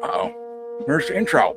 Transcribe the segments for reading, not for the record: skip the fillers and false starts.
Uh-oh. Here's the intro.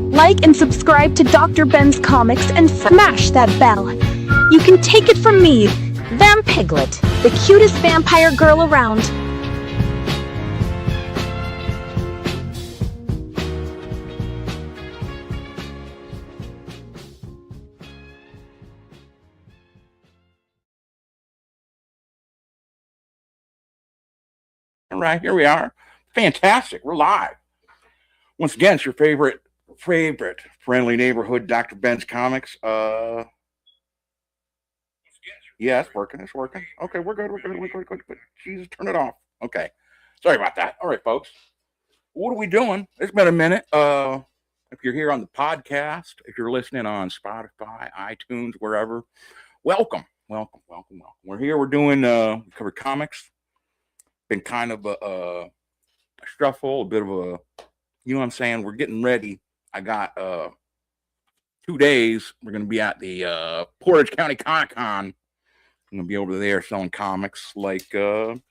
Like and subscribe to Dr. Ben's Comics and smash that bell. You can take it from me, Vam Piglet, the cutest vampire girl around. All right, here we are. Fantastic. We're live. Once again, it's your favorite friendly neighborhood Dr. Ben's Comics. Yeah, it's working. Okay, we're good. Jesus, turn it off. Okay. Sorry about that. All right, folks. What are we doing? It's been a minute. If you're here on the podcast, if you're listening on Spotify, iTunes, wherever, welcome. We're here. We're doing we cover comics. Been kind of a shuffle, a bit of a, you know what I'm saying? We're getting ready. I got 2 days. We're going to be at the Portage County Comic Con. I'm going to be over there selling comics like Bam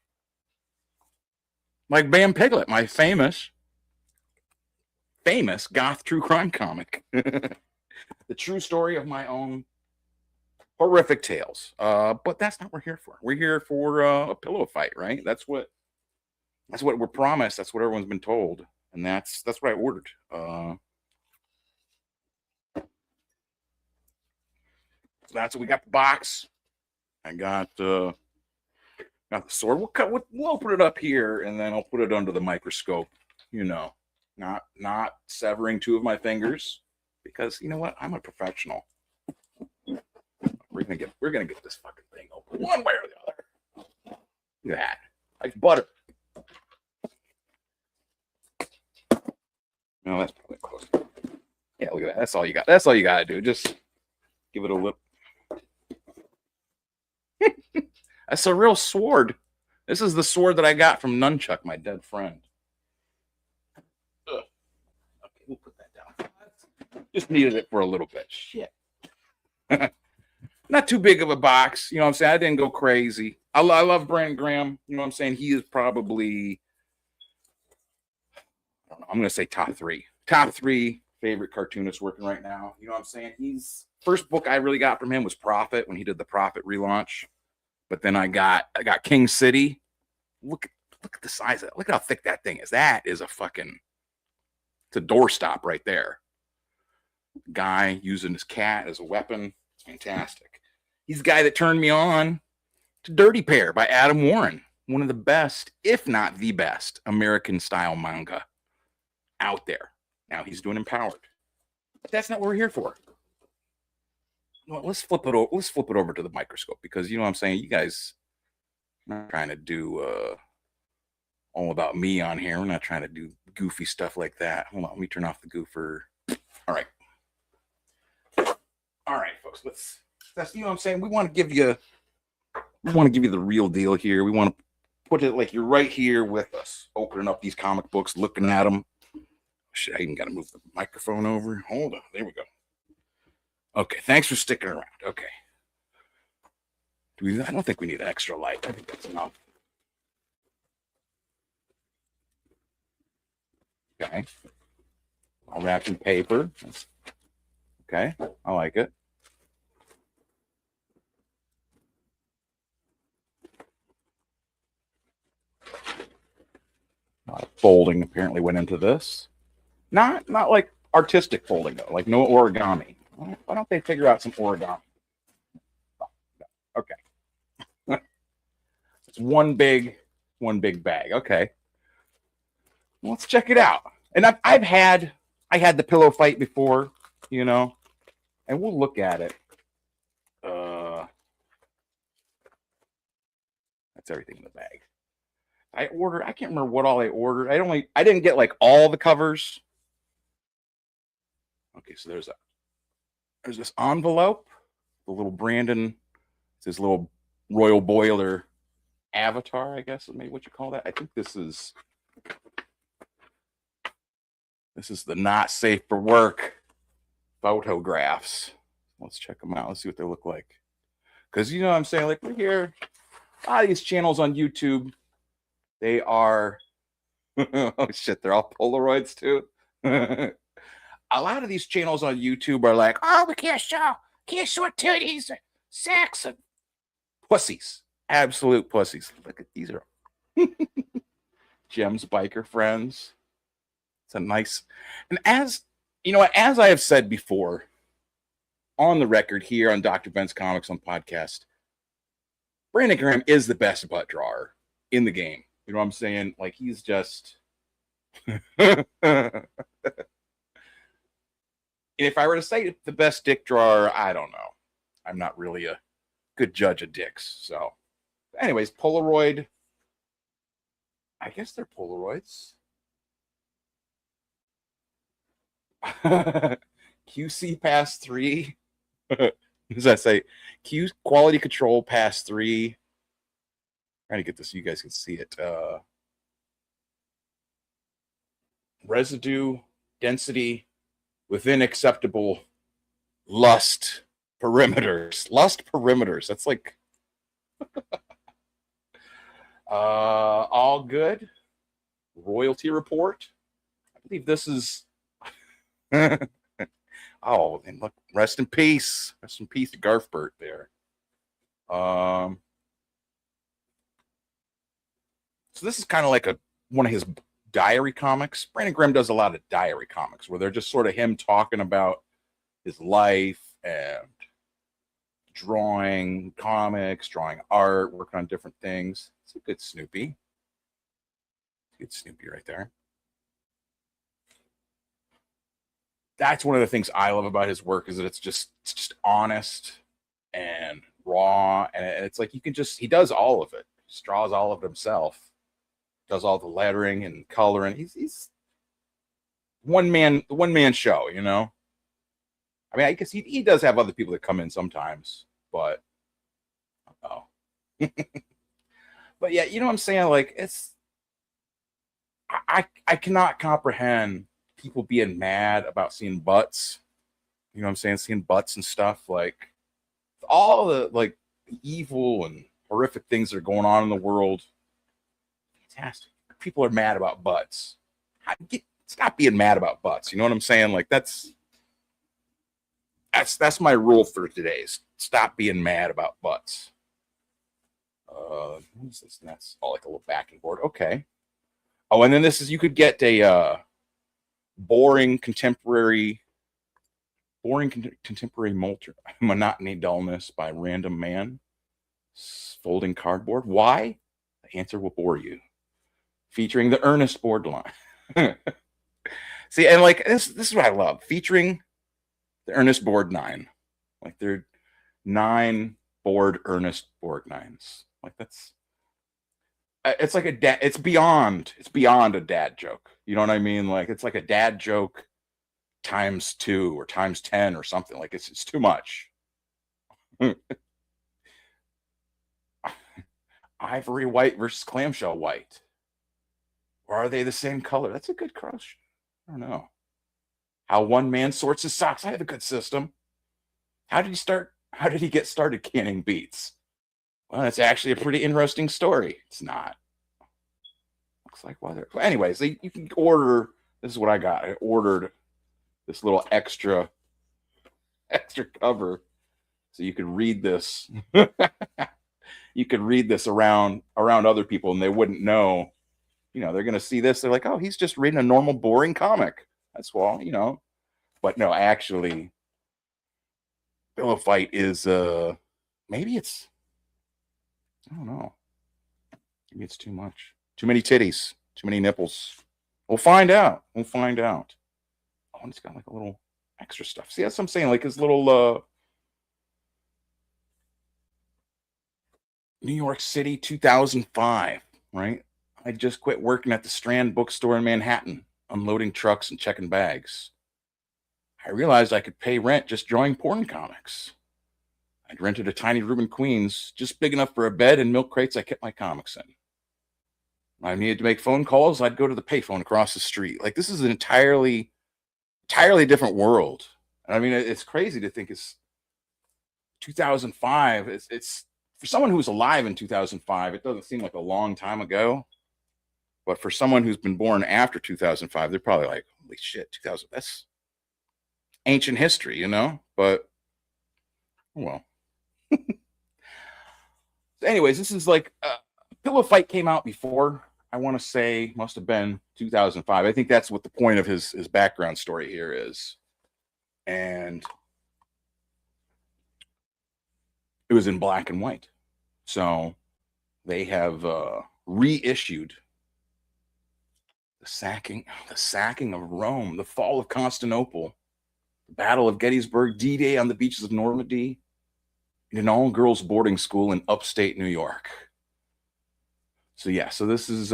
Piglet, my famous goth true crime comic. The true story of my own horrific tales. But that's not what we're here for. We're here for a pillow fight, right? That's what we're promised. That's what everyone's been told. And that's what I ordered. that's what we got. The box. I got the sword. We'll open it up here, and then I'll put it under the microscope. You know, not severing two of my fingers, because you know what? I'm a professional. We're gonna get this fucking thing open one way or the other. Look at that. Like butter. No, that's probably close. Yeah, look at that. That's all you got. That's all you gotta do. Just give it a lip. That's a real sword. This is the sword that I got from Nunchuck, my dead friend. Ugh. Okay, we'll put that down. Just needed it for a little bit. Shit. Not too big of a box. You know what I'm saying? I didn't go crazy. I love Brandon Graham. You know what I'm saying? He is probably, I don't know, I'm going to say top three favorite cartoonists working right now. You know what I'm saying? First book I really got from him was Prophet, when he did the Prophet relaunch. But then I got King City. Look at the size of it. Look at how thick that thing is. That is it's a doorstop right there. Guy using his cat as a weapon. It's fantastic. He's the guy that turned me on to Dirty Pair by Adam Warren. One of the best, if not the best, American style manga out there. Now he's doing Empowered. But that's not what we're here for. Well, let's flip it over to the microscope, because you know what I'm saying, you guys are not trying to do all about me on here. We're not trying to do goofy stuff like that. Hold on, let me turn off the goofer. All right, folks. That's you know what I'm saying. We want to give you the real deal here. We want to put it like you're right here with us, opening up these comic books, looking at them. Shit, I even got to move the microphone over. Hold on, there we go. Okay, thanks for sticking around. Okay. I don't think we need an extra light. I think that's enough. Okay. All wrapped in paper. Okay, I like it. Folding apparently went into this. Not like artistic folding though, like no origami. Why don't they figure out some origami? Okay. It's one big bag. Okay. Well, let's check it out. And I had the pillow fight before, you know, and we'll look at it. That's everything in the bag. I can't remember what all I ordered. I didn't get like all the covers. Okay, so there's this envelope, the little Brandon, it's his little Royal Boiler avatar, I guess is maybe what you call that. I think this is the not safe for work photographs. Let's check them out. Let's see what they look like. Because you know what I'm saying, like we're here, a lot of these channels on YouTube, they are oh shit, they're all Polaroids too. A lot of these channels on YouTube are like, oh, we can't show titties, sex, and pussies. Absolute pussies. Look at these are Jem's biker friends. It's a nice, and as you know, as I have said before on the record here on Dr. Ben's Comics on podcast, Brandon Graham is the best butt drawer in the game. You know what I'm saying? Like he's just if I were to say the best dick drawer, I don't know. I'm not really a good judge of dicks. So, anyways, Polaroid. I guess they're Polaroids. QC Pass 3. What does that say? Q Quality Control Pass 3. Trying to get this so you guys can see it. Residue density within acceptable lust perimeters. That's like all good. Royalty report. I believe this is oh, and look, rest in peace to Garth Burt there. So this is kind of like one of his diary comics. Brandon Graham does a lot of diary comics where they're just sort of him talking about his life and drawing comics, drawing art, working on different things. It's a good Snoopy. Good Snoopy right there. That's one of the things I love about his work is that it's just honest and raw, and it's like he does all of it. He draws all of it himself, does all the lettering and coloring. He's one man show, you know. I mean, I guess he does have other people that come in sometimes, but but yeah, you know what I'm saying? Like I cannot comprehend people being mad about seeing butts. You know what I'm saying? Seeing butts and stuff, like all the like evil and horrific things that are going on in the world. Fantastic. People are mad about butts. Stop being mad about butts. You know what I'm saying? Like that's my rule for today. Stop being mad about butts. What is this? That's all like a little backing board. Okay. Oh, and then you could get a boring contemporary monotony dullness by Random Man. Folding cardboard. Why? The answer will bore you. Featuring the Ernest board line. See, and like this is what I love. Featuring the Ernest board 9. Like they're 9 board Ernest board 9s. Like that's it's like it's beyond a dad joke. You know what I mean? Like it's like a dad joke times 2 or times 10 or something. Like it's too much. Ivory white versus clamshell white. Or are they the same color? That's a good question. I don't know. How one man sorts his socks. I have a good system. How did he get started canning beets? Well, it's actually a pretty interesting story. It's not. Looks like weather. Well, anyways, you can order. This is what I got. I ordered this little extra cover so you could read this. You could read this around other people and they wouldn't know. You know, they're going to see this. They're like, oh, he's just reading a normal, boring comic. That's all, you know. But no, actually, Pillow Fight is maybe it's, I don't know. Maybe it's too much. Too many titties. Too many nipples. We'll find out. Oh, and it's got like a little extra stuff. See, that's what I'm saying. Like his little New York City 2005, right? I just quit working at the Strand bookstore in Manhattan, unloading trucks and checking bags. I realized I could pay rent just drawing porn comics. I'd rented a tiny room in Queens, just big enough for a bed and milk crates I kept my comics in. When I needed to make phone calls, I'd go to the payphone across the street. Like this is an entirely different world. I mean, it's crazy to think it's 2005. It's for someone who was alive in 2005, it doesn't seem like a long time ago. But for someone who's been born after 2005, they're probably like, holy shit, 2000, that's ancient history, you know? But, well. Anyways, this is like, Pillow Fight came out before, I want to say, must have been 2005. I think that's what the point of his background story here is. And it was in black and white. So they have reissued the sacking of Rome, the fall of Constantinople, the Battle of Gettysburg, D-Day on the beaches of Normandy, in an all-girls boarding school in upstate New York. So yeah, so this is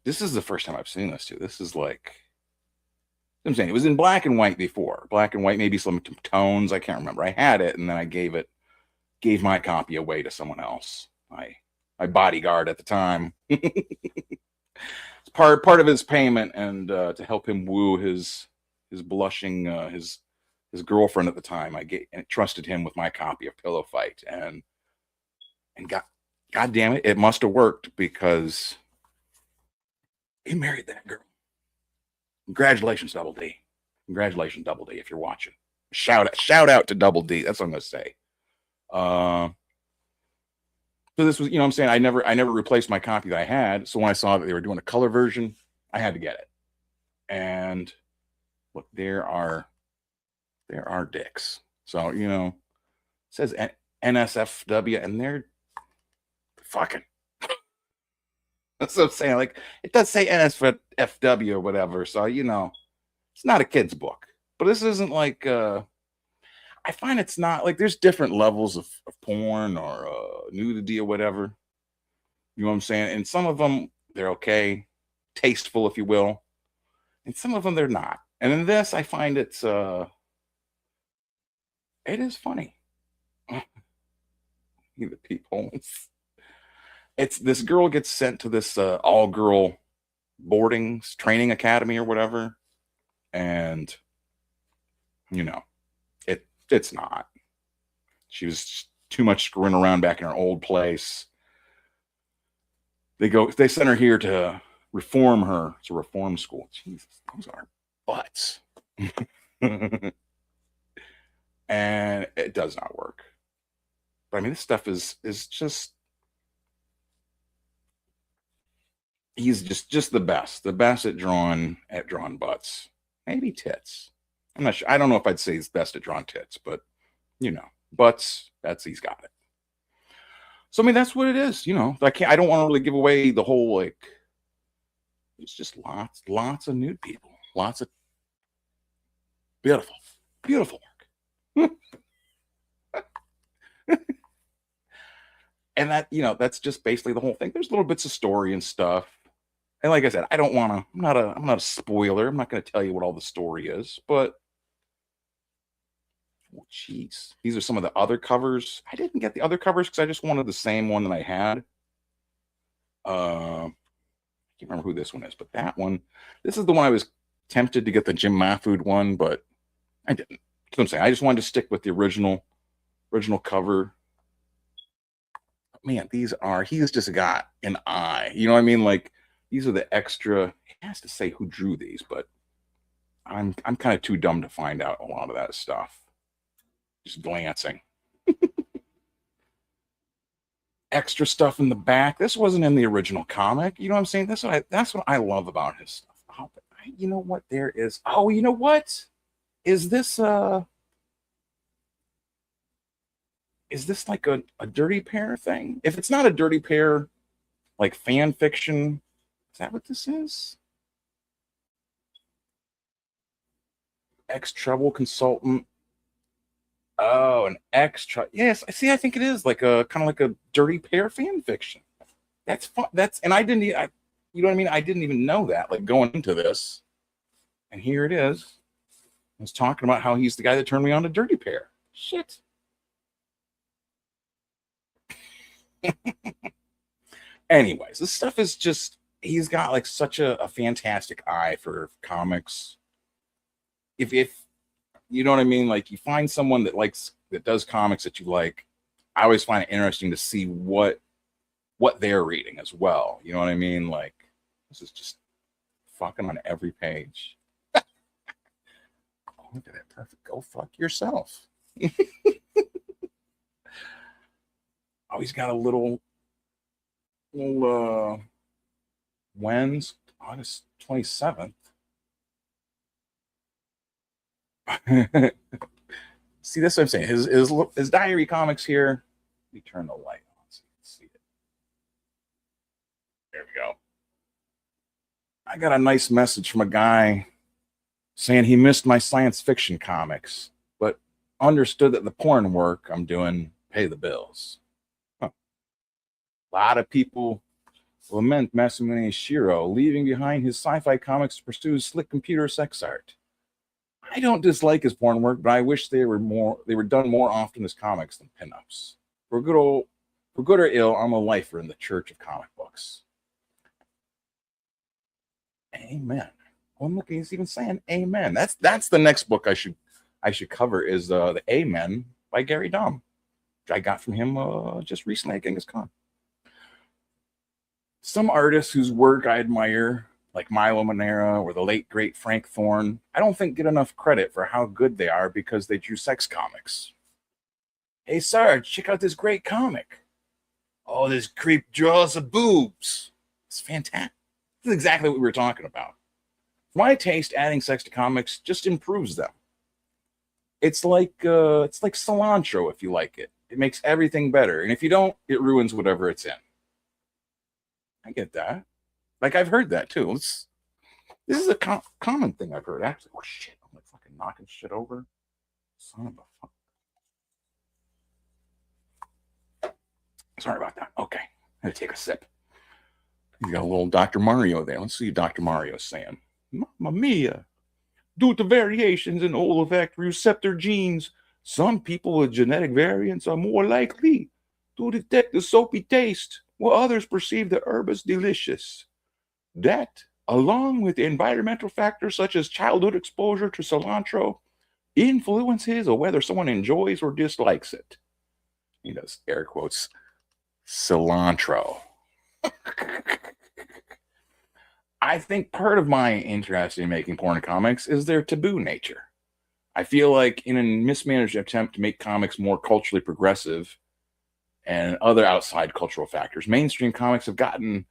this is the first time I've seen this too. This is like, I'm saying it was in black and white before. Black and white, maybe some tones. I can't remember. I had it and then I gave my copy away to someone else. My bodyguard at the time. It's part of his payment, and to help him woo his blushing his girlfriend at the time, I trusted him with my copy of Pillow Fight, and God damn it, it must have worked because he married that girl. Congratulations, Double D. Congratulations, Double D, if you're watching. Shout out to Double D. That's what I'm gonna say. So this was, you know what I'm saying, I never replaced my copy that I had. So when I saw that they were doing a color version, I had to get it. And look, there are there are dicks. So, it says NSFW and they're fucking. That's what I'm saying. Like, it does say NSFW or whatever. So, it's not a kid's book. But this isn't like, I find it's not like there's different levels of porn or nudity or whatever. You know what I'm saying? And some of them, they're okay, tasteful, if you will. And some of them, they're not. And in this, I find it is funny. The peepholes. It's this girl gets sent to this all-girl boarding training academy or whatever. And, it's not. She was too much screwing around back in her old place. They sent her here to reform her. It's a reform school. Jesus, those are butts. And it does not work. But I mean, this stuff is just, he's just the best at drawing butts, maybe tits. I'm not sure. I don't know if I'd say he's best at drawing tits, but butts, he's got it. So I mean, that's what it is. I don't want to really give away the whole, like, it's just lots of nude people, lots of beautiful work. And that's just basically the whole thing. There's little bits of story and stuff. And like I said, I'm not a spoiler. I'm not going to tell you what all the story is, but oh, jeez. These are some of the other covers. I didn't get the other covers because I just wanted the same one that I had. I can't remember who this one is, but that one. This is the one I was tempted to get the Jim Mahfood one, but I didn't. That's what I'm saying. I just wanted to stick with the original cover. Man, he's just got an eye. You know what I mean? Like, these are the extra. It has to say who drew these, but I'm kind of too dumb to find out a lot of that stuff. Just glancing. Extra stuff in the back. This wasn't in the original comic. You know what I'm saying? That's what I love about his stuff. Oh, but you know what? There is. Oh, you know what? Is this like a Dirty Pair thing? If it's not a Dirty Pair, like fan fiction, is that what this is? Ex-Trouble Consultant. Oh, an extra. Yes, I see. I think it is like a kind of like a Dirty Pair fan fiction. That's fun. And I didn't. You know what I mean? I didn't even know that. Like going into this, and here it is. I was talking about how he's the guy that turned me on to Dirty Pair. Shit. Anyways, this stuff is just. He's got like such a fantastic eye for comics. If you know what I mean, like you find someone that does comics that you like, I always find it interesting to see what they're reading as well. You know what I mean? Like, this is just fucking on every page. Oh, look at that. Perfect. Go fuck yourself. Oh, he's got a little when's August 27th. See, that's what I'm saying. His diary comics here. Let me turn the light on so you can see it. There we go. I got a nice message from a guy saying he missed my science fiction comics, but understood that the porn work I'm doing pay the bills. Huh. A lot of people lament Masamune Shiro leaving behind his sci-fi comics to pursue slick computer sex art. I don't dislike his porn work, but I wish they were done more often as comics than pinups. For good or ill, I'm a lifer in the church of comic books. Amen. Oh, look, he's even saying amen. That's the next book I should cover is the Amen by Gary Dom, which I got from him just recently at Genghis Khan. Some artists whose work I admire, like Milo Manera or the late great Frank Thorne, I don't think get enough credit for how good they are because they drew sex comics. Hey Sarge, check out this great comic. Oh, this creep draws of boobs. It's fantastic. This is exactly what we were talking about. For my taste, adding sex to comics just improves them. It's like cilantro if you like it. It makes everything better. And if you don't, it ruins whatever it's in. I get that. Like I've heard that too. This is a common thing I've heard. Actually, oh shit! I'm like fucking knocking shit over. Son of a fuck. Sorry about that. Okay, I'm gonna take a sip. You got a little Dr. Mario there. Let's see what Dr. Mario's saying. Mamma mia. Due to variations in olfactory receptor genes, some people with genetic variants are more likely to detect the soapy taste, while others perceive the herb as delicious. That, along with environmental factors such as childhood exposure to cilantro, influences on whether someone enjoys or dislikes it. He does air quotes, cilantro. I think part of my interest in making porn comics is their taboo nature. I feel like in a mismanaged attempt to make comics more culturally progressive and other outside cultural factors, mainstream comics have gotten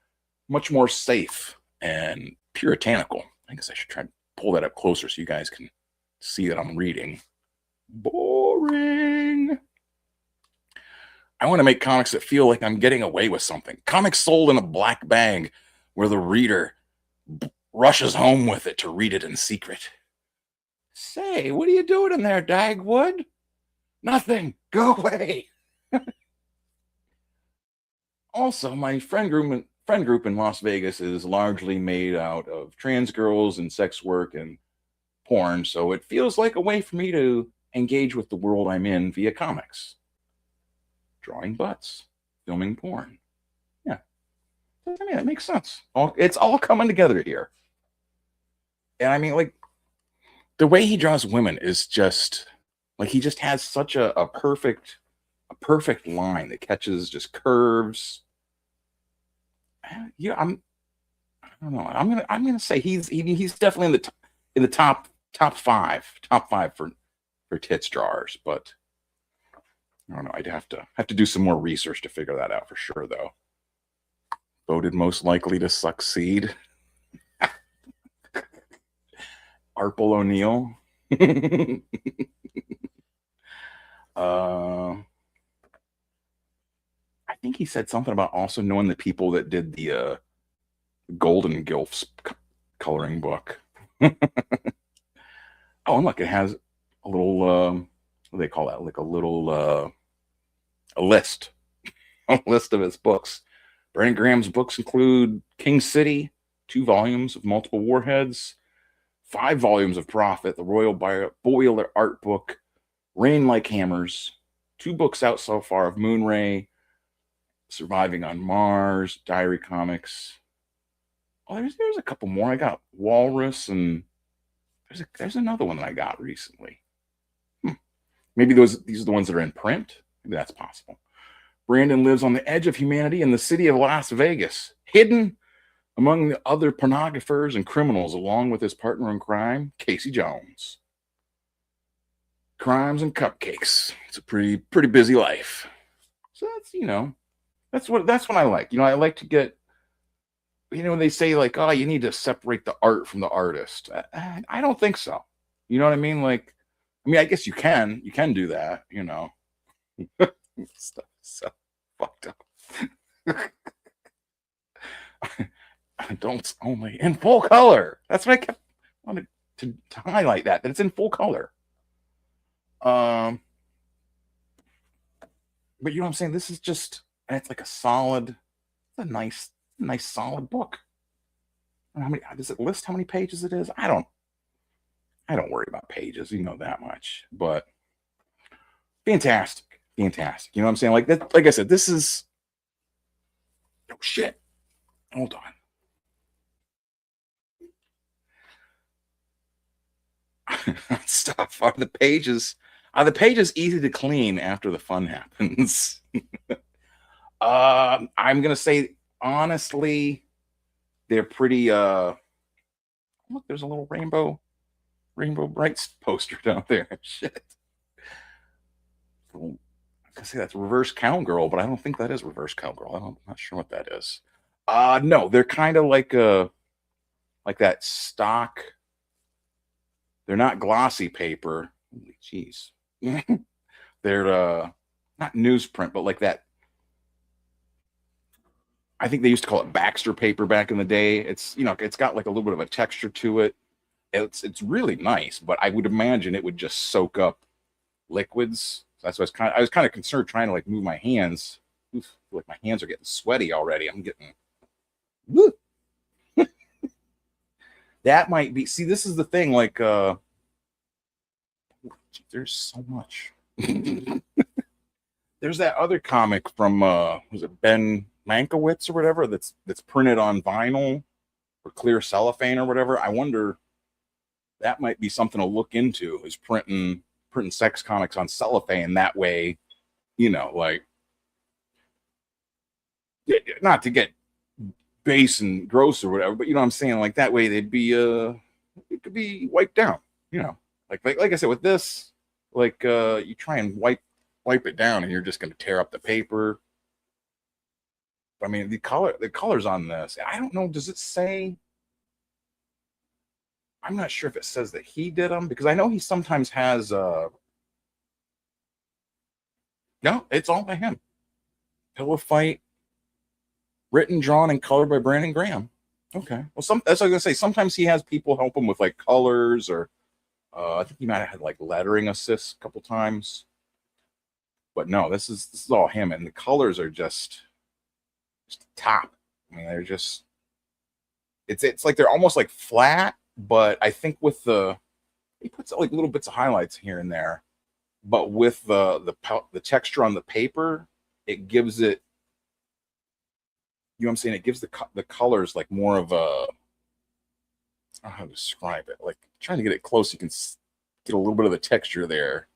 much more safe and puritanical. I guess I should try to pull that up closer so you guys can see that I'm reading. Boring. I want to make comics that feel like I'm getting away with something. Comics sold in a black bag where the reader rushes home with it to read it in secret. Say, what are you doing in there, Dagwood? Nothing. Go away. Also, my friend group in Las Vegas is largely made out of trans girls and sex work and porn, so it feels like a way for me to engage with the world I'm in via comics. Drawing butts, filming porn. Yeah. I mean, it makes sense. It's all coming together here. And I mean, like, the way he draws women is just like he just has such a perfect line that catches just curves. Yeah, I don't know. I'm gonna say he's definitely in the top five for tits drawers, but I don't know. I'd have to do some more research to figure that out for sure, though. Voted most likely to succeed. Arpel O'Neill. I think he said something about also knowing the people that did the Golden Gilfs coloring book. Oh, and look, it has a little, what do they call that? Like a little, a list, a list of his books. Brandon Graham's books include King City, 2 volumes of multiple warheads, 5 volumes of Prophet, the Royal Boiler art book, Rain Like Hammers, 2 books out so far of Moonray, Surviving on Mars, Diary Comics. Oh, there's a couple more. I got Walrus, and there's another one that I got recently. Maybe these are the ones that are in print. Maybe that's possible. Brandon lives on the edge of humanity in the city of Las Vegas, hidden among the other pornographers and criminals, along with his partner in crime, Casey Jones. Crimes and cupcakes. It's a pretty busy life. So that's what I like. I like to get, when they say like, oh, you need to separate the art from the artist. I don't think so. You know what I mean? Like, I guess you can do that, Stuff so fucked up. Adults only in full color. That's what I kept wanted to highlight that it's in full color. But you know what I'm saying? This is just, and it's like a nice solid book. How many does it list? How many pages it is? I don't worry about pages, that much. But fantastic. You know what I'm saying? Like that. Like I said, this is. Oh shit! Hold on. Stuff. Are the pages easy to clean after the fun happens? I'm gonna say honestly, they're pretty. Look, there's a little Rainbow Brights poster down there. Shit. I say that's Reverse Cowgirl, but I don't think that is Reverse Cowgirl. I'm not sure what that is. No, they're kind of like that stock. They're not glossy paper Holy jeez. They're not newsprint, but like that. I think they used to call it Baxter paper back in the day. It's it's got like a little bit of a texture to it. It's really nice, but I would imagine it would just soak up liquids. That's why I was kind of concerned trying to like move my hands. Oof, like my hands are getting sweaty already. I'm getting. Woo. That might be. See, this is the thing. Like, there's so much. There's that other comic from was it Ben Mankiewicz or whatever that's printed on vinyl or clear cellophane or whatever. I wonder that might be something to look into, is printing sex comics on cellophane. That way, like, not to get base and gross or whatever, but you know what I'm saying? Like that way they'd be it could be wiped down, like I said with this, like you try and wipe it down and you're just going to tear up the paper. I mean, the colors on this, I don't know, does it say? I'm not sure if it says that he did them, because I know he sometimes has no, it's all by him. Pillow Fight, written, drawn, and colored by Brandon Graham. Okay. Well, that's what I was gonna say. Sometimes he has people help him with like colors, or I think he might have had like lettering assists a couple times. But no, this is all him, and the colors are just top. I mean, they're just it's like they're almost like flat, but I think with he puts like little bits of highlights here and there, but with the texture on the paper, it gives it. You know what I'm saying? It gives the colors like more of a, I don't know how to describe it. Like trying to get it close, you can get a little bit of the texture there,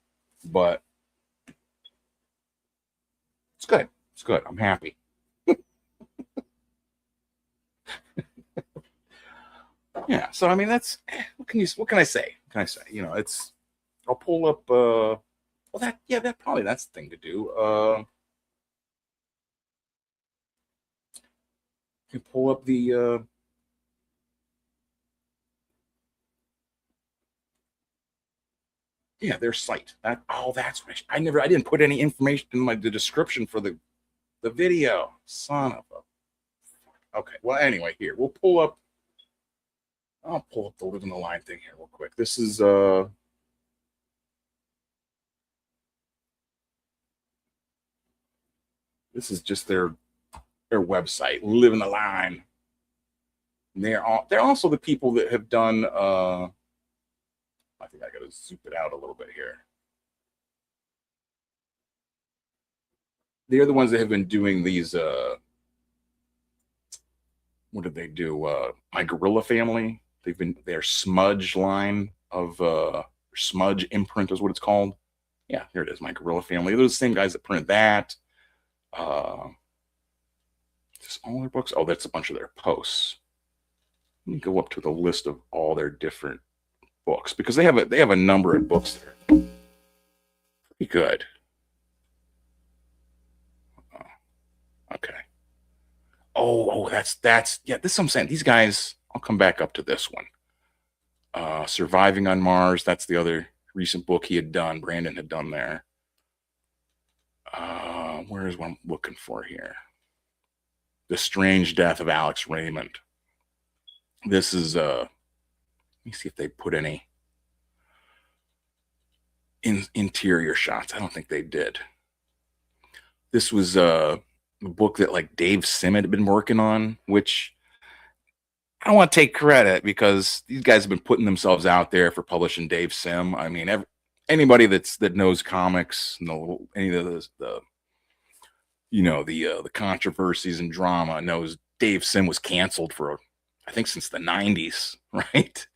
but it's good. It's good. I'm happy. Yeah. So I mean, that's what can I say? It's. I'll pull up. Well, that's the thing to do. You pull up the their site. That's what I didn't put any information in the description for the video. Son of a. Okay. Well, anyway, here we'll pull up. I'll pull up the Live in the Line thing here real quick. This is just their website, Live in the Line. And they're also the people that have done I think I gotta zoom it out a little bit here. They're the ones that have been doing these what did they do? My Gorilla Family. Their Smudge line of Smudge imprint is what it's called. Yeah, here it is, My Gorilla Family. They're the same guys that print that. Just all their books. Oh, that's a bunch of their posts. Let me go up to the list of all their different books, because they have a number of books there. Pretty good. Okay. Oh, that's This is what I'm saying. These guys. I'll come back up to this one. Surviving on Mars. That's the other recent book he had done. Brandon had done there. Where is what I'm looking for here? The Strange Death of Alex Raymond. This is let me see if they put any interior shots. I don't think they did. This was a book that like Dave Sim had been working on, which I don't want to take credit, because these guys have been putting themselves out there for publishing Dave Sim. I mean, anybody that knows comics, any of the controversies and drama knows Dave Sim was canceled for, I think, since the 90s, right?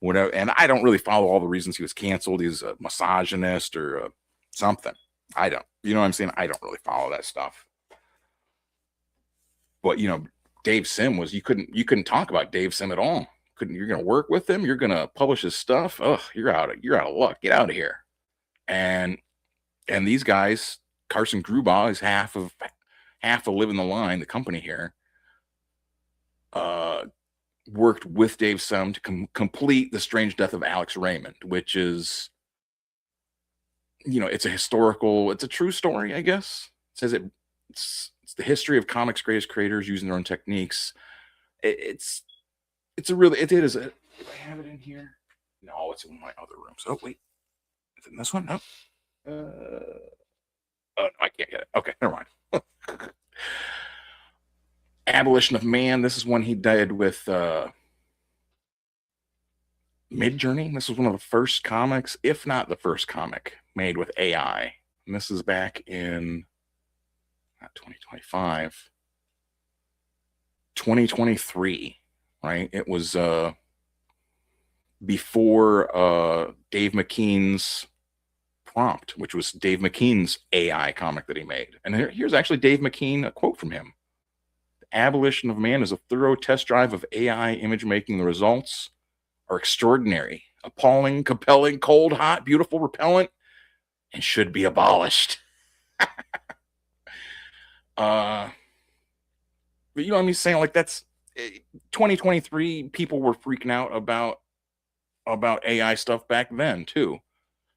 Whatever. And I don't really follow all the reasons he was canceled. He's a misogynist or something. I don't. You know what I'm saying? I don't really follow that stuff. But Dave Sim was, you couldn't talk about Dave Sim at all. You're gonna work with him, you're gonna publish his stuff. Oh, you're out of luck. Get out of here. And these guys, Carson Grubaugh is half of Live in the Line, the company here. Worked with Dave Sim to complete The Strange Death of Alex Raymond, which is it's it's a true story, I guess. It says it's the history of comics' greatest creators using their own techniques. It's a really, it is a, do I have it in here? No, it's in my other rooms. Oh, wait. Is it in this one? No. Oh, no, I can't get it. Okay, never mind. Abolition of Man. This is one he did with Midjourney. This was one of the first comics, if not the first comic, made with AI. And this is back in not 2025, 2023, right? It was before Dave McKean's Prompt, which was Dave McKean's AI comic that he made. And here's actually Dave McKean, a quote from him. The abolition of man is a thorough test drive of AI image making. The results are extraordinary, appalling, compelling, cold, hot, beautiful, repellent, and should be abolished. But you know what I'm saying? Like, that's 2023. People were freaking out about AI stuff back then too.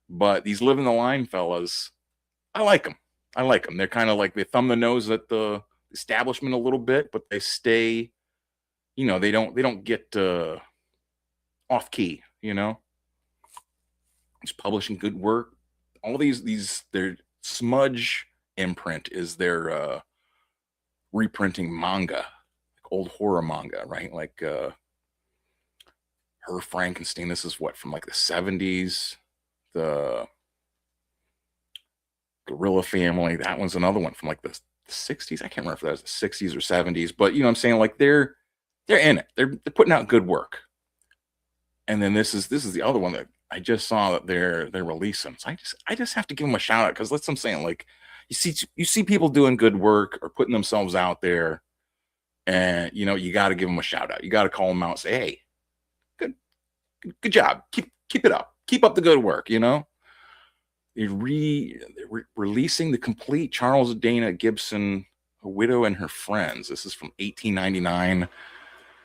But these living the line fellas, I like them. I like them. They're kind of like, they thumb the nose at the establishment a little bit, but they stay, they don't get off key, Just publishing good work. All these their Smudge imprint is their reprinting manga, like old horror manga, right? Like Her Frankenstein. This is what, from like the 70s. The Gorilla Family. That one's another one from like the 60s. I can't remember if that was the 60s or 70s, but I'm saying, like, they're in it. They're putting out good work. And then this is the other one that I just saw that they're releasing. So I just have to give them a shout out, because that's what I'm saying. Like, you see people doing good work or putting themselves out there, and you got to give them a shout out. You got to call them out and say, hey, good job. Keep it up. Keep up the good work. They're releasing the complete Charles Dana Gibson, A Widow and Her Friends. This is from 1899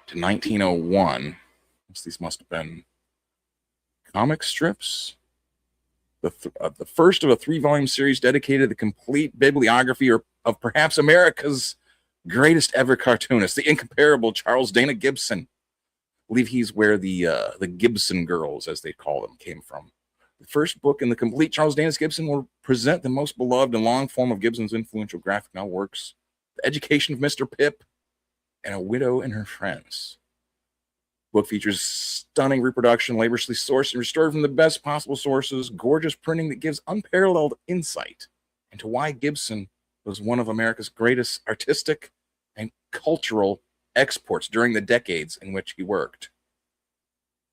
to 1901. These must have been comic strips. The first of a 3-volume series dedicated to the complete bibliography of perhaps America's greatest ever cartoonist, the incomparable Charles Dana Gibson. I believe he's where the Gibson girls, as they call them, came from. The first book in the complete Charles Dana Gibson will present the most beloved and long form of Gibson's influential graphic novel works, The Education of Mr. Pip and A Widow and Her Friends. The book features stunning reproduction, laboriously sourced and restored from the best possible sources, gorgeous printing that gives unparalleled insight into why Gibson was one of America's greatest artistic and cultural exports during the decades in which he worked.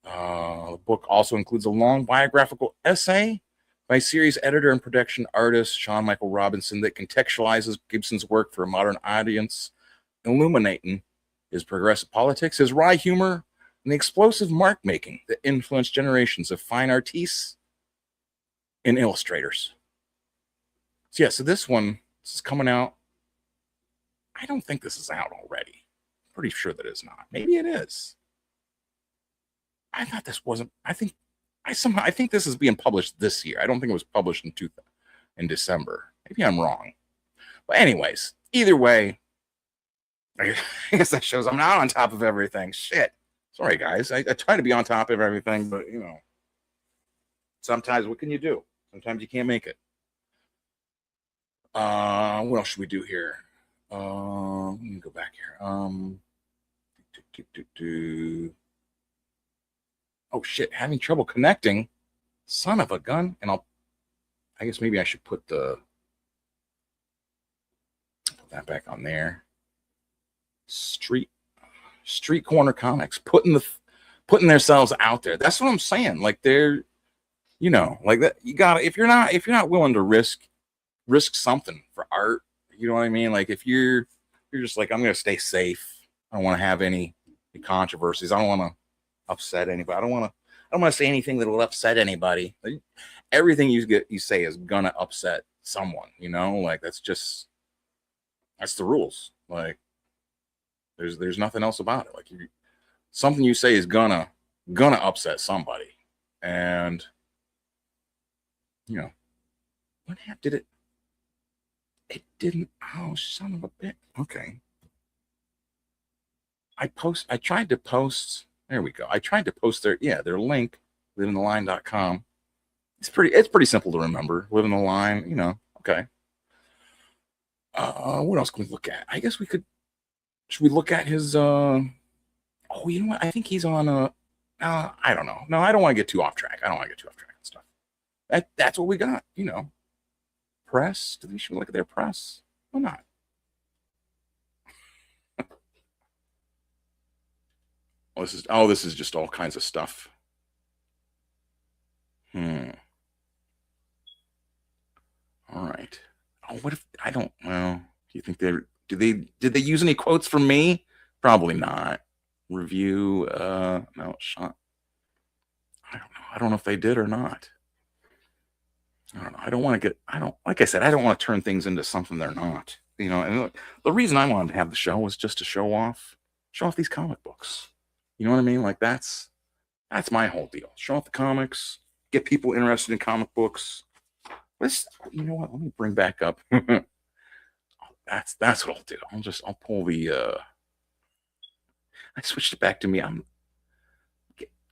The book also includes a long biographical essay by series editor and production artist Sean Michael Robinson that contextualizes Gibson's work for a modern audience, illuminating his progressive politics, his wry humor, and the explosive mark making that influenced generations of fine artists and illustrators. So this is coming out. I don't think this is out already. Pretty sure that it's not. Maybe it is. I thought this wasn't. I think this is being published this year. I don't think it was published in December. Maybe I'm wrong. But anyways, either way, I guess that shows I'm not on top of everything. Shit. Sorry, guys. I try to be on top of everything, but sometimes what can you do? Sometimes you can't make it. What else should we do here? Let me go back here. Oh shit, having trouble connecting. Son of a gun. And I guess maybe I should put that back on there. Street Corner Comics putting themselves out there. That's what I'm saying. Like, they're, like that. You gotta, if you're not willing to risk something for art, you know what I mean? Like, if you're just like, I'm gonna stay safe. I don't want to have any controversies. I don't want to upset anybody. I don't want to say anything that will upset anybody. Like, everything you say is gonna upset someone. Like, that's the rules. Like, there's nothing else about it. Like, something you say is gonna upset somebody, and What happened? Did it? It didn't. Oh, son of a bitch. Okay. I tried to post. There we go. I tried to post their link, livingtheline.com. It's pretty simple to remember. Living the line, okay. What else can we look at? I guess should we look at his you know what? I think he's on I don't know. No, I don't want to get too off track. I don't want to get too off track and stuff. That's what we got, Press. Do we should look at their press? Why not? This is just all kinds of stuff. All right. Oh, what if I don't well, do you think did they use any quotes from me? Probably not. Review, no, shot. I don't know. I don't know if they did or not. I don't know. Like I said, I don't want to turn things into something they're not. And look, the reason I wanted to have the show was just to show off these comic books. You know what I mean? Like that's my whole deal. Show off the comics, get people interested in comic books. You know what? Let me bring back up. That's what I'll do. I'll pull the I switched it back to me. I'm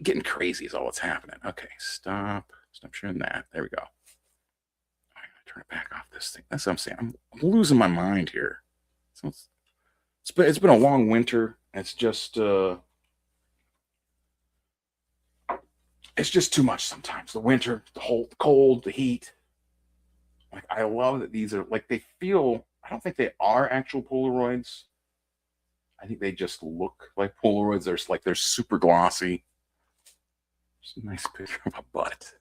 getting crazy is all that's happening. Okay, stop sharing that. There we go. I'm gonna turn it back off this thing. That's what I'm saying. I'm losing my mind here. So it's been a long winter. It's just too much sometimes. The winter, the cold, the heat. Like I love that these are like they feel. I don't think they are actual Polaroids. I think they just look like Polaroids. They're super glossy. Just a nice picture of a butt.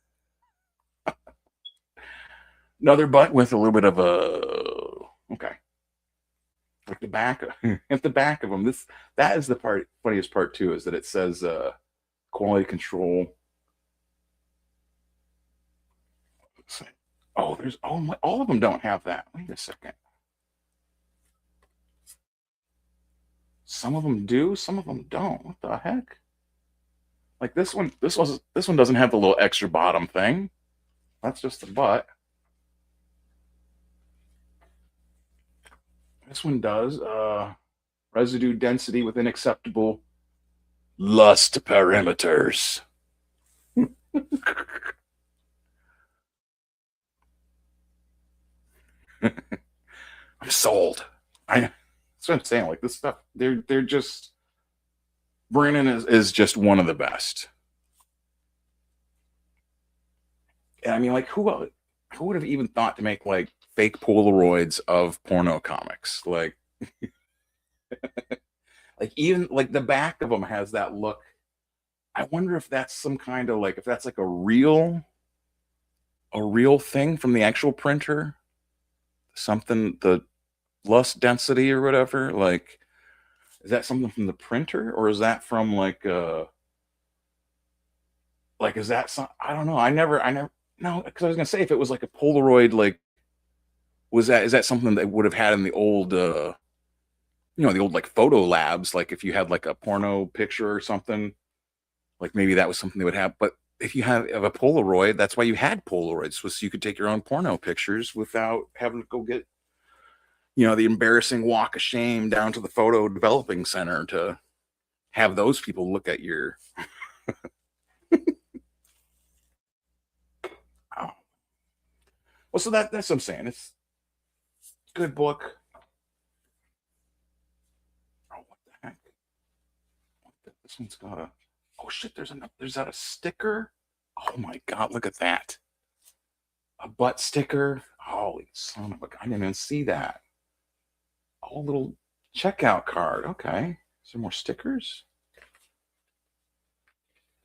Another butt with a little bit of okay. Like the back at the back of them. That is the funniest part too, is that it says quality control. Oh, all of them don't have that. Wait a second. Some of them do, some of them don't. What the heck? Like this one doesn't have the little extra bottom thing. That's just the butt. This one does. Residue density within acceptable lust parameters. I'm sold. That's what I'm saying. Like this stuff, they're just Brandon is just one of the best. And I mean, like who would have even thought to make like fake Polaroids of porno comics? Like, like even like the back of them has that look. I wonder if that's some kind of like if that's like a real thing from the actual printer. Something the lust density or whatever. Like, is that something from the printer or is that from like is that some? I don't know. I never no, because I was gonna say if it was like a Polaroid, like is that something that would have had in the old the old like photo labs, like if you had like a porno picture or something, like maybe that was something they would have. But if you have a Polaroid, that's why you had Polaroids, was so you could take your own porno pictures without having to go get the embarrassing walk of shame down to the photo developing center to have those people look at your oh. Well, so that's what I'm saying. It's a good book. Oh, what the heck? This one's got a oh shit, there's that a sticker? Oh my god, look at that. A butt sticker. Holy son of a I didn't even see that. Oh, little checkout card. Okay. Some more stickers.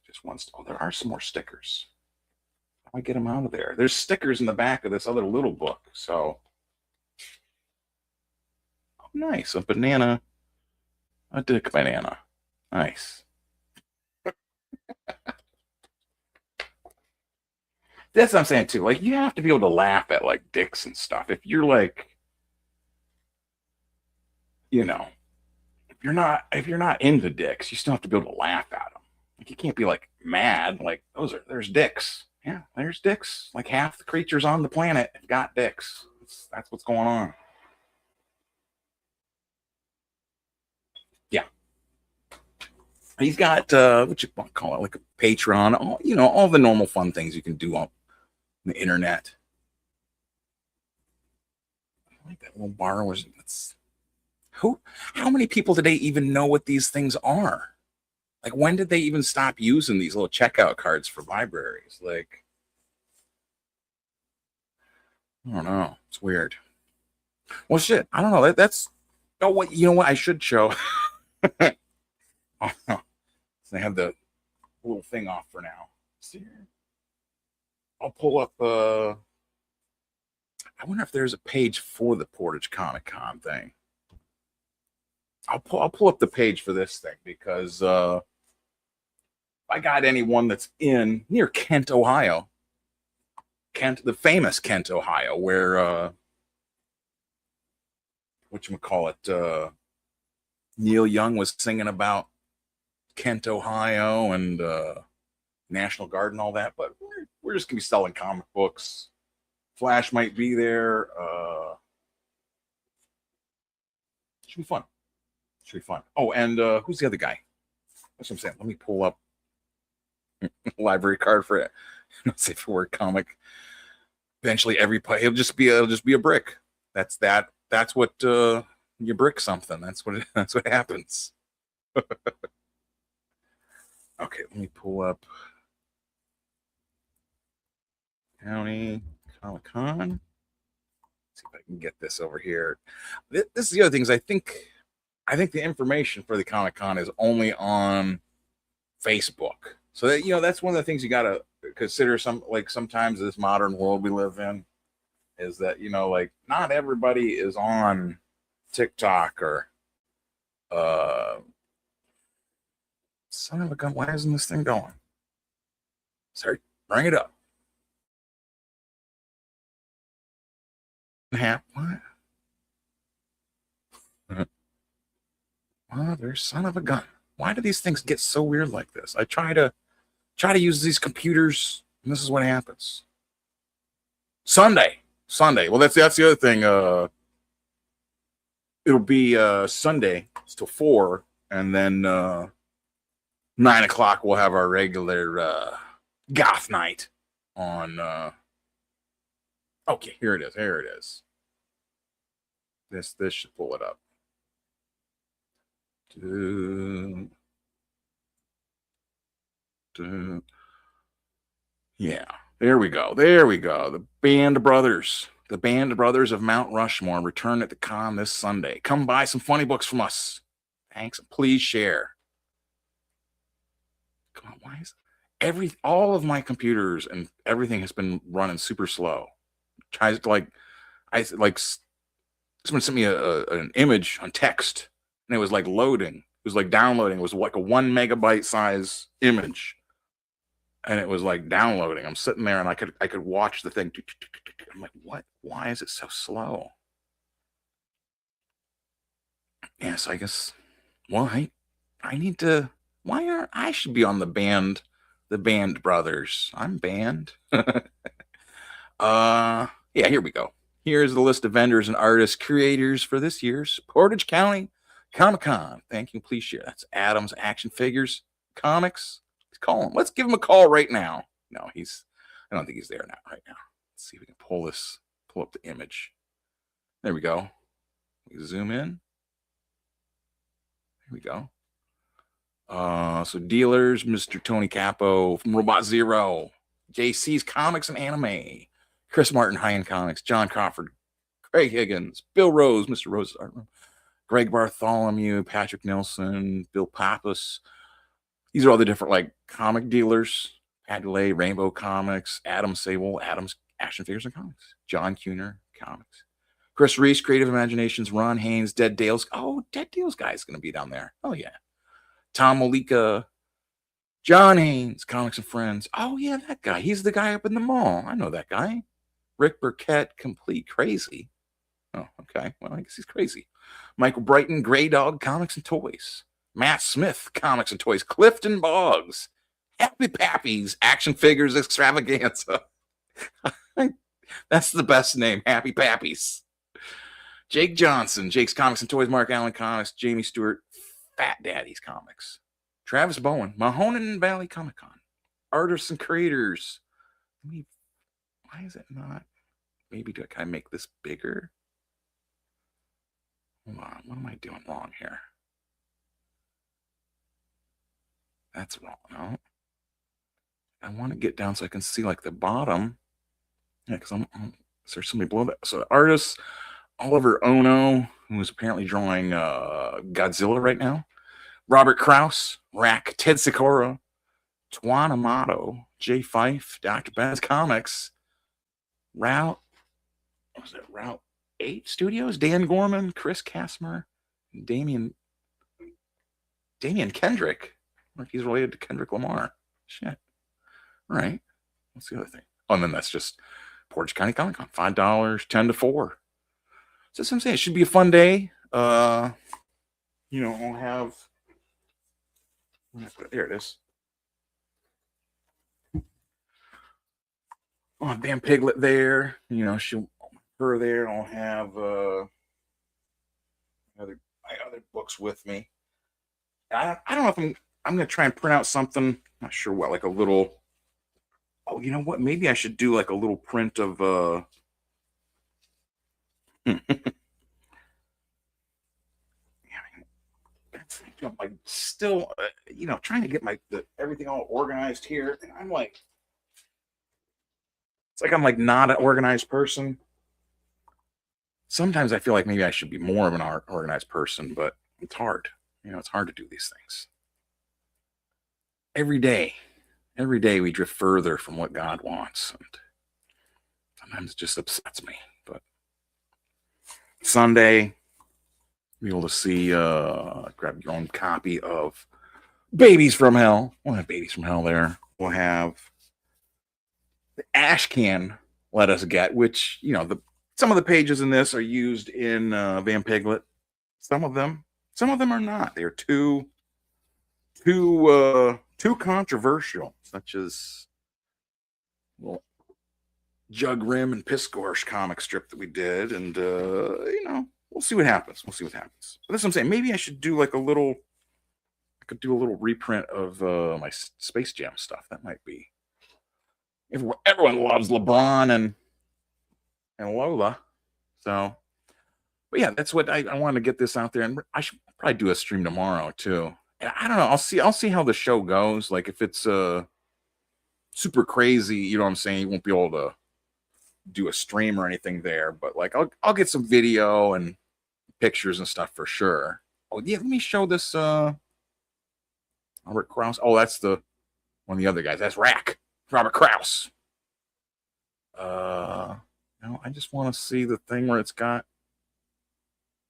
Just one. Oh, there are some more stickers. How do I get them out of there? There's stickers in the back of this other little book. So, oh, nice. A banana. A dick banana. Nice. That's what I'm saying too. Like you have to be able to laugh at like dicks and stuff. If you're like, if you're not into dicks, you still have to be able to laugh at them. Like you can't be like mad. Like there's dicks. Yeah, there's dicks. Like half the creatures on the planet have got dicks. That's what's going on. Yeah. He's got what you call it, like a Patreon, all the normal fun things you can do on the internet. I like that little bar was. How many people today even know what these things are? Like, when did they even stop using these little checkout cards for libraries? Like, I don't know. It's weird. Well, shit. I don't know. That's. Oh, what? You know what? I should show. Oh, no. So I have the little thing off for now. See here. I'll pull up. I wonder if there's a page for the Portage Comic Con thing. I'll pull up the page for this thing because I got anyone that's in near Kent, Ohio. Kent, the famous Kent, Ohio, where whatchamacallit, Neil Young was singing about Kent, Ohio, and National Guard and all that. But we're just gonna be selling comic books. Flash might be there. Should be fun. Should be fun. Oh, and who's the other guy? That's what I'm saying. Let me pull up library card for it. Let's say for word comic. Eventually, it'll just be a brick. That's what you brick something. That's what happens. Okay, let me pull up County Comic Con. See if I can get this over here. This is the other things. I think the information for the Comic Con is only on Facebook. So that, that's one of the things you gotta consider. Sometimes this modern world we live in is that like not everybody is on TikTok or son of a gun. Why isn't this thing going? Sorry, bring it up. What? Mother son of a gun. Why do these things get so weird like this? I try to use these computers, and this is what happens. Sunday. Well, that's the other thing. It'll be Sunday. It's till 4, and then 9 o'clock we'll have our regular goth night on. Okay, here it is. This should pull it up. Yeah, there we go. The Band Brothers of Mount Rushmore return at the con this Sunday. Come buy some funny books from us. Thanks, and please share. Come on, why is all of my computers and everything has been running super slow? Tries to someone sent me an image on text, and it was like loading. It was like downloading. It was like a 1 megabyte size image, and it was like downloading. I'm sitting there, and I could watch the thing. I'm like, what? Why is it so slow? Yes, I guess. Well, I need to. I should be on the Band Brothers. I'm banned. Yeah, here we go. Here's the list of vendors and artists, creators for this year's Portage County Comic Con. Thank you. Please share. That's Adams Action Figures Comics. Let's call him. Let's give him a call right now. No, I don't think he's there now. Right now. Let's see if we can pull up the image. There we go. We zoom in. Here we go. So dealers, Mr. Tony Capo from Robot Zero, JC's Comics and Anime, Chris Martin, High End Comics, John Crawford, Craig Higgins, Bill Rose, Mr. Rose's Art Room, Greg Bartholomew, Patrick Nelson, Bill Pappas. These are all the different comic dealers. Pat DeLay, Rainbow Comics, Adam Sable, Adams Action Figures and Comics, John Kuhner, Comics, Chris Reese, Creative Imaginations, Ron Haynes, Dead Dale's. Oh, Dead Dale's guy is going to be down there. Oh, yeah. Tom Molika, John Haynes, Comics and Friends. Oh, yeah, that guy. He's the guy up in the mall. I know that guy. Rick Burkett, Complete Crazy. Oh, okay. Well, I guess he's crazy. Michael Brighton, Grey Dog, Comics and Toys. Matt Smith, Comics and Toys. Clifton Boggs, Happy Pappies Action Figures Extravaganza. That's the best name, Happy Pappies. Jake Johnson, Jake's Comics and Toys, Mark Allen Comics, Jamie Stewart, Fat Daddy's Comics, Travis Bowen, Mahoning Valley Comic Con, Artists and Creators. Why is it not? Maybe can I make this bigger? Hold on, what am I doing wrong here? That's wrong. No. I want to get down so I can see like the bottom. Yeah, because is there somebody below that? So artists, Oliver Ono, who is apparently drawing Godzilla right now. Robert Krause, Rack, Ted Sikora, Tuan Amato, Jay Fife, Dr. Ben's Comics, Route 8 Studios, Dan Gorman, Chris Kastner, and Damian Kendrick. Like he's related to Kendrick Lamar. Shit. All right. What's the other thing? Oh, and then that's just Portage County Comic Con. $5, 10 to 4. So that's what I'm saying. It should be a fun day. I'll have. There it is. Oh, damn Piglet there. Her there. I'll have my other books with me. I don't know if I'm going to try and print out something. Not sure what, like a little. Oh, you know what? Maybe I should do like a little print of I'm like still, trying to get everything all organized here, and I'm like, it's like I'm like not an organized person. Sometimes I feel like maybe I should be more of an organized person, but it's hard. It's hard to do these things. Every day we drift further from what God wants, and sometimes it just upsets me. But Sunday, be able to see, grab your own copy of Babies from Hell. We'll have Babies from Hell there. We'll have the Ash Can Let Us Get, which, some of the pages in this are used in Van Piglet. Some of them are not. They're too controversial, such as Jug Rim and Piscorsh comic strip that we did, and we'll see what happens. But that's what I'm saying. Maybe I should do like I could do a little reprint of my Space Jam stuff. That might be. Everyone loves LeBron and Lola, so. But yeah, that's what I want to get this out there, and I should probably do a stream tomorrow too. And I don't know. I'll see how the show goes. Like if it's super crazy, you know what I'm saying, you won't be able to do a stream or anything there. But like I'll get some video and pictures and stuff for sure. Oh yeah, let me show this Robert Krause. Oh, that's one of the other guys. That's Rack. Robert Krause. No, I just want to see the thing where it's got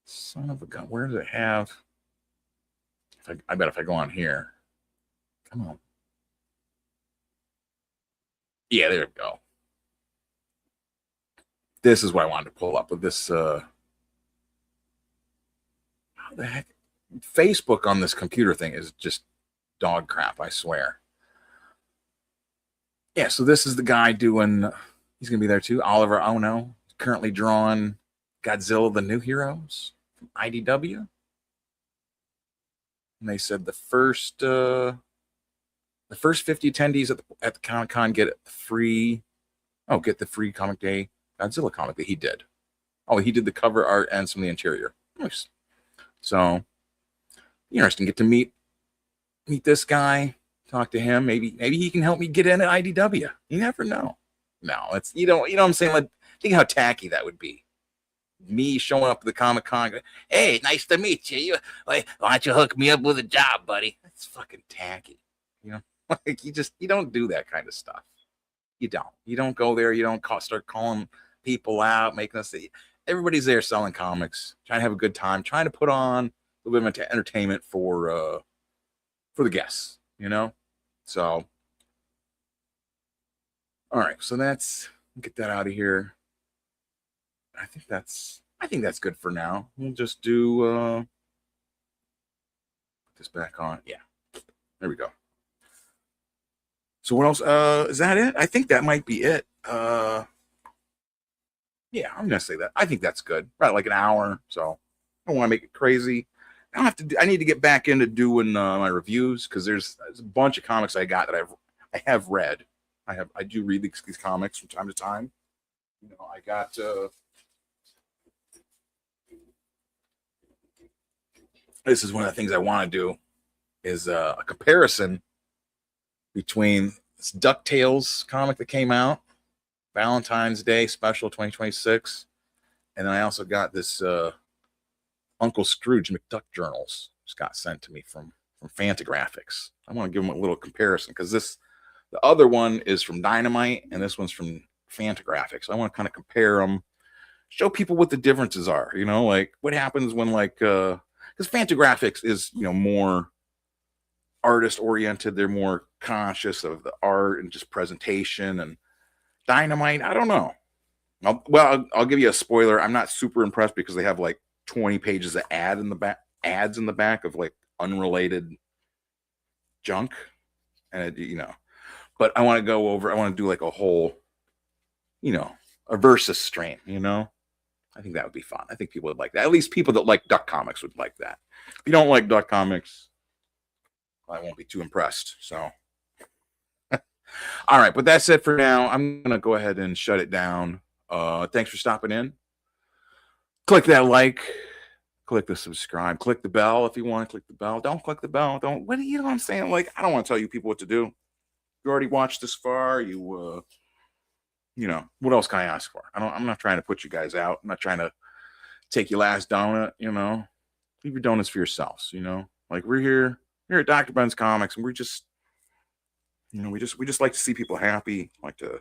son of a gun. Where does it have? I bet if I go on here. Come on. Yeah, there we go. This is what I wanted to pull up with this. How the heck? Facebook on this computer thing is just dog crap, I swear. Yeah, so this is the guy doing, he's going to be there too. Oliver Ono, currently drawing Godzilla, the New Heroes from IDW. And they said the first 50 attendees at the Comic-Con get the free Comic Day Godzilla comic that he did. Oh, he did the cover art and some of the interior. Nice. So interesting. Get to meet this guy, talk to him. Maybe he can help me get in at IDW. You never know. No, it's you know what I'm saying. Like, think how tacky that would be. Me showing up at the Comic-Con. Hey, nice to meet you. Why don't you hook me up with a job, buddy? That's fucking tacky. Like you don't do that kind of stuff. You don't go there. You don't start calling people out, making us see. Everybody's there selling comics, trying to have a good time, trying to put on a little bit of entertainment for the guests, So, all right. So get that out of here. I think that's good for now. We'll just do put this back on. Yeah, there we go. So what else? Is that it? I think that might be it. Yeah, I'm gonna say that. I think that's good. About like an hour. So I don't want to make it crazy. I don't have to. I need to get back into doing my reviews because there's a bunch of comics I got that I have read. I do read these comics from time to time. You know, I got. This is one of the things I want to do is a comparison between this DuckTales comic that came out, Valentine's Day special 2026, and then I also got this Uncle Scrooge McDuck journals just got sent to me from Fantagraphics. I want to give them a little comparison because the other one is from Dynamite and this one's from Fantagraphics. I want to kind of compare them, show people what the differences are. You know, like what happens when because Fantagraphics is more artist oriented. They're more conscious of the art and just presentation. And Dynamite, I don't know. I'll give you a spoiler. I'm not super impressed because they have like 20 pages of ads in the back of like unrelated junk, and but I want to do like a whole, a versus strain. I think that would be fun. I think people would like that. At least people that like Duck Comics would like that. If you don't like Duck Comics, I won't be too impressed. So, all right. But that's it for now. I'm going to go ahead and shut it down. Thanks for stopping in. Click that like. Click the subscribe. Click the bell if you want to click the bell. Don't click the bell. Don't. What I'm saying? Like, I don't want to tell you people what to do. You already watched this far. What else can I ask for? I'm not trying to put you guys out. I'm not trying to take your last donut, Leave your donuts for yourselves, Like we're here at Dr. Ben's Comics, and we're just, we just like to see people happy, like to,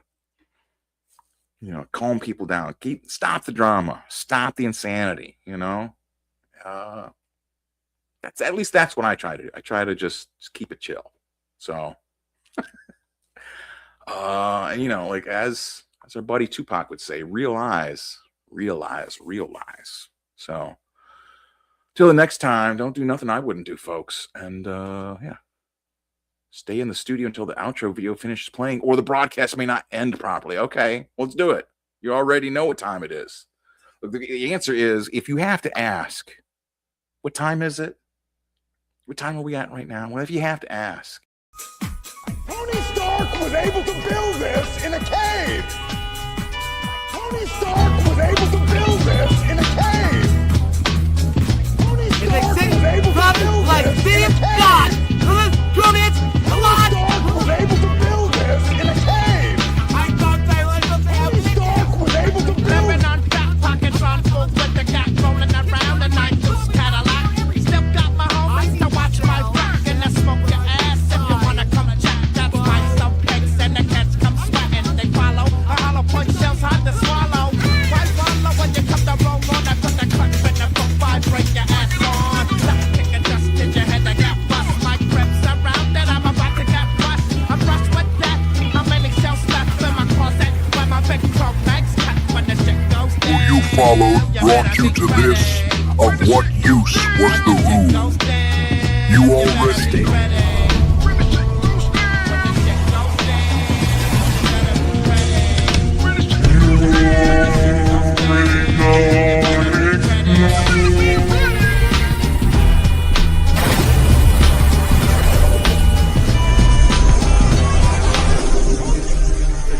calm people down, stop the drama, stop the insanity, that's what I try to do. I try to just keep it chill. So like as our buddy Tupac would say, realize. So till the next time, don't do nothing I wouldn't do, folks. And stay in the studio until the outro video finishes playing, or the broadcast may not end properly. Okay, let's do it. You already know what time it is. The answer is, if you have to ask, what time is it? What time are we at right now? Well, if you have to ask. Tony Stark was able to build this in a cave. Tony Stark was able to build this in a cave. Tony Stark was able to build this in a cave. Tony Stark was able to build this in a cave. Tony Stark was able to build. Living on fat pockets on foot with the cat rolling around the night loose Cadillac. Still got my homies to watch my back and I smoke your ass if you wanna come check. That's why some pigs and the cats come sweating. They follow a hollow point shells hard to swallow. Why swallow when you come to roll on? I put the clutch in the book, vibrate your ass on. Lock kick it just in your head, I got bust. My grips around it, I'm about to get bust. I'm brushed with that. How many shells left in my closet? When my big pro mags cut when the shit goes down. Who you followed brought you to this. Of what use was the rule? You already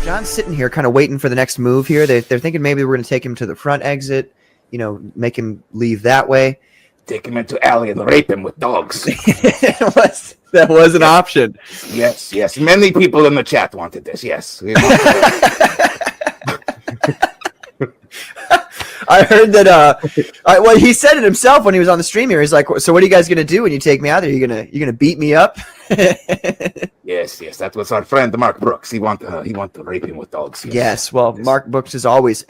John's sitting here kind of waiting for the next move here. They're thinking maybe we're going to take him to the front exit, make him leave that way. Take him into alley and rape him with dogs. That was an option. Yes. Many people in the chat wanted this. Yes. I heard that. Well, he said it himself when he was on the stream here. He's like, "So what are you guys gonna do when you take me out there? You gonna beat me up?" Yes. That was our friend Mark Brooks. He want to rape him with dogs. Yes. Well, Mark Brooks is always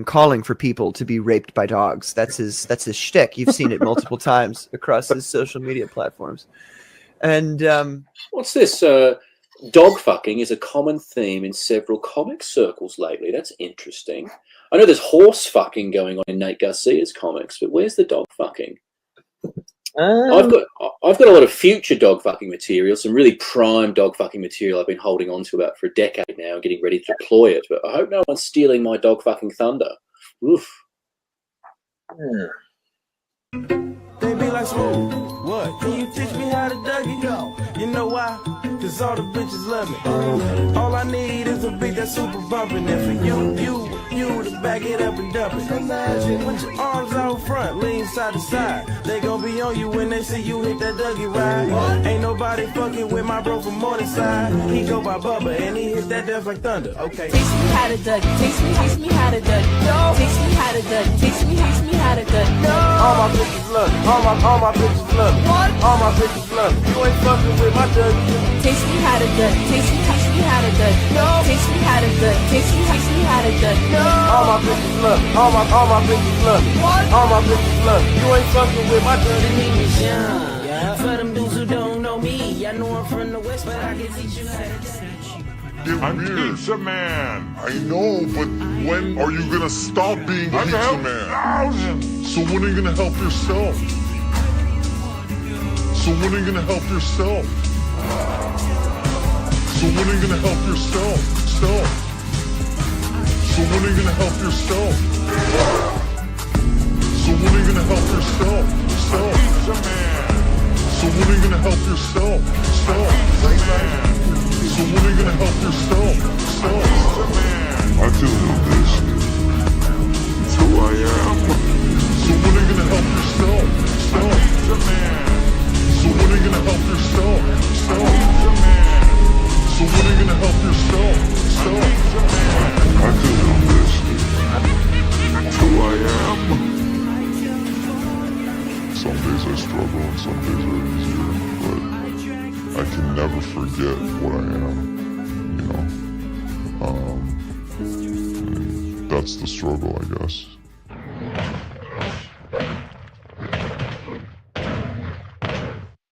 calling for people to be raped by dogs. That's his shtick. You've seen it multiple times across his social media platforms. And what's this? Dog fucking is a common theme in several comic circles lately. That's interesting. I know there's horse fucking going on in Nate Garcia's comics, but where's the dog fucking? I've got a lot of future dog fucking material, some really prime dog fucking material I've been holding on to about for a decade now and getting ready to deploy it. But I hope no one's stealing my dog fucking thunder. Oof. They be like, Smooth, what? Can you teach me how to Dougie? Go. You know why? Cause all the bitches love me. All I need is a beat that's super bumpin'. And for you to back it up and dump it. Imagine, put your arms out front, lean side to side. They gon' be on you when they see you hit that Dougie ride. What? Ain't nobody fucking with my bro from Morningside. He go by Bubba and he hit that death like thunder. Okay. Teach me how to Dougie. Teach me how to Dougie. No. Teach me how to Dougie. Teach me how to Dougie. No. All my bitches love me. All my bitches love me. What? All my bitches love me. You ain't fucking with my Dougie. Teach me how to Dougie. Teach me how to Dougie. No. Teach me how to Dougie. Teach me how to Dougie. No. All my bitches love me. All my bitches love me. What? All my bitches love me. You ain't fucking with my The Dougie. name is Young. Yeah. For them dudes who don't know me, I know I'm from the West, but I can teach you how to Dougie. I'm Pizza Man. I know, but when are you gonna stop being Pizza Man? Thousands. So when are you gonna help yourself? So when are you gonna help yourself? So when are you gonna help yourself? Self. So when are you gonna help yourself? So when are you gonna help yourself? Self. Pizza Man. So when are you gonna help yourself? Self. So when are you gonna help yourself? I feel no this. It's who I am. So when are you gonna help yourself? So when are you gonna help yourself? So when are you gonna help yourself? I feel no this. It's who I am. Some days I struggle and some days are easier, but I can never forget what I am, you know. That's the struggle, I guess.